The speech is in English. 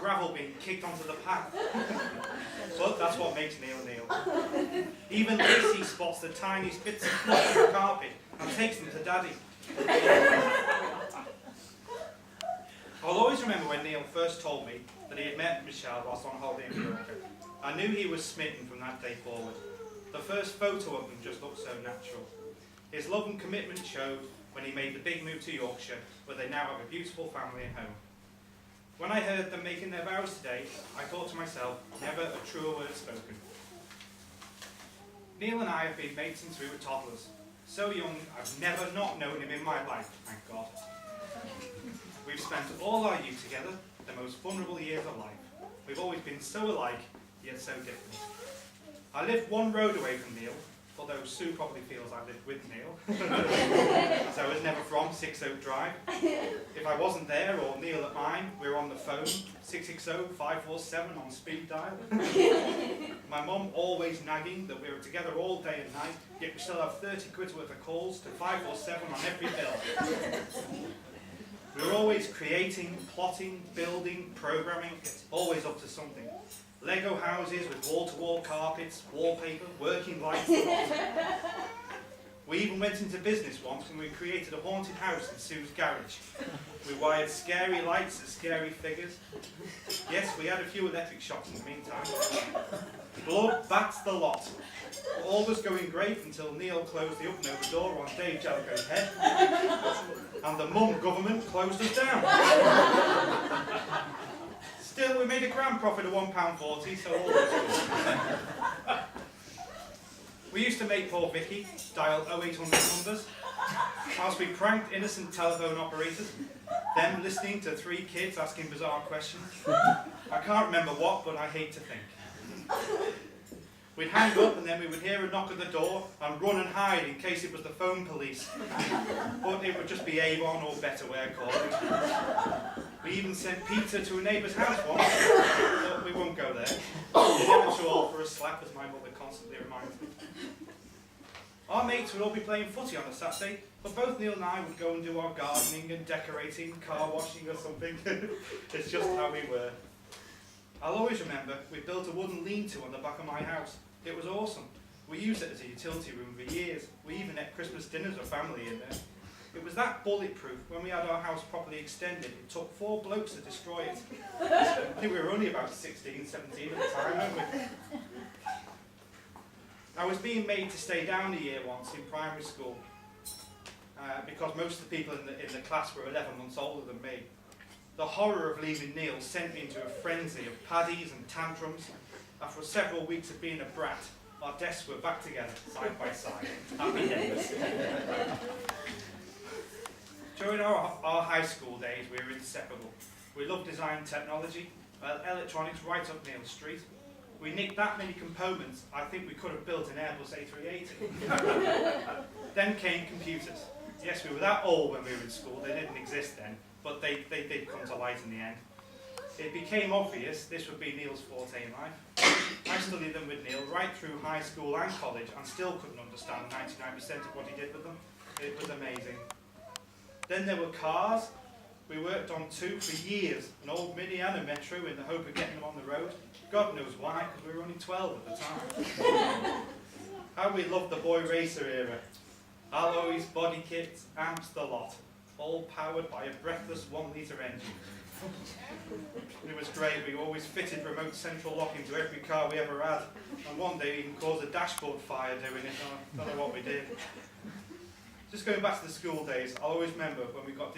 gravel being kicked onto the path. But that's what makes Neil Neil. Even Lacey spots the tiniest bits of fluff in the carpet and takes them to Daddy. I'll always remember when Neil first told me that he had met Michelle whilst on holiday in Mallorca. I knew he was smitten from that day forward. The first photo of them just looked so natural. His love and commitment showed when he made the big move to Yorkshire, where they now have a beautiful family and home. When I heard them making their vows today, I thought to myself, never a truer word spoken. Neil and I have been mates since we were toddlers. So young, I've never not known him in my life, thank God. We've spent all our youth together, the most vulnerable years of life. We've always been so alike, yet so different. I live one road away from Neil, although Sue probably feels I lived with Neil, as I was never from 6 Oak Drive. If I wasn't there, or Neil at mine, we were on the phone, 660-547 on speed dial. My mum always nagging that we were together all day and night, yet we still have 30 quid worth of calls to 547 on every bill. We were always creating, plotting, building, programming, always up to something. Lego houses with wall-to-wall carpets, wallpaper, working lights. We even went into business once when we created a haunted house in Sue's garage. We wired scary lights at scary figures. Yes, we had a few electric shocks in the meantime. Blood bats the lot. All was going great until Neil closed the up-and-over door on Dave Jellicoe's head, and the mum government closed us down. Still, we made a grand profit of £1.40, so all was good. We used to make poor Vicky dial 0800 numbers, whilst we pranked innocent telephone operators, them listening to 3 kids asking bizarre questions. I can't remember what, but I hate to think. We'd hang up and then we would hear a knock at the door and run and hide in case it was the phone police. But it would just be Avon or Betterware calling. We even sent pizza to a neighbour's house once, but we won't go there. Never too old for a slap, as my mother constantly reminds me. Our mates would all be playing footy on a Saturday, but both Neil and I would go and do our gardening and decorating, car washing or something. It's just how we were. I'll always remember we built a wooden lean-to on the back of my house. It was awesome. We used it as a utility room for years. We even ate Christmas dinners with family in there. It was that bulletproof. When we had our house properly extended, it took 4 blokes to destroy it. I think we were only about 16, 17 at the time, weren't we? I was being made to stay down a year once in primary school because most of the people in the class were 11 months older than me. The horror of leaving Neil sent me into a frenzy of paddies and tantrums. After several weeks of being a brat, our desks were back together, side by side. Happy days. During our high school days, we were inseparable. We loved design and technology, electronics right up Neil Street. We nicked that many components, I think we could have built an Airbus A380. Then came computers. Yes, we were that old when we were in school, they didn't exist then, but they did come to light in the end. It became obvious this would be Neil's forte in life. I studied them with Neil right through high school and college and still couldn't understand 99% of what he did with them. It was amazing. Then there were cars. We worked on 2 for years, an old Mini and a Metro in the hope of getting them on the road. God knows why, because we were only 12 at the time. How we loved the boy racer era. Alloys, body kits, amps, the lot. All powered by a breathless 1-litre engine. It was great. We always fitted remote central lock into every car we ever had. And one day we even caused a dashboard fire doing it. I don't know what we did. Just going back to the school days, I'll always remember when we got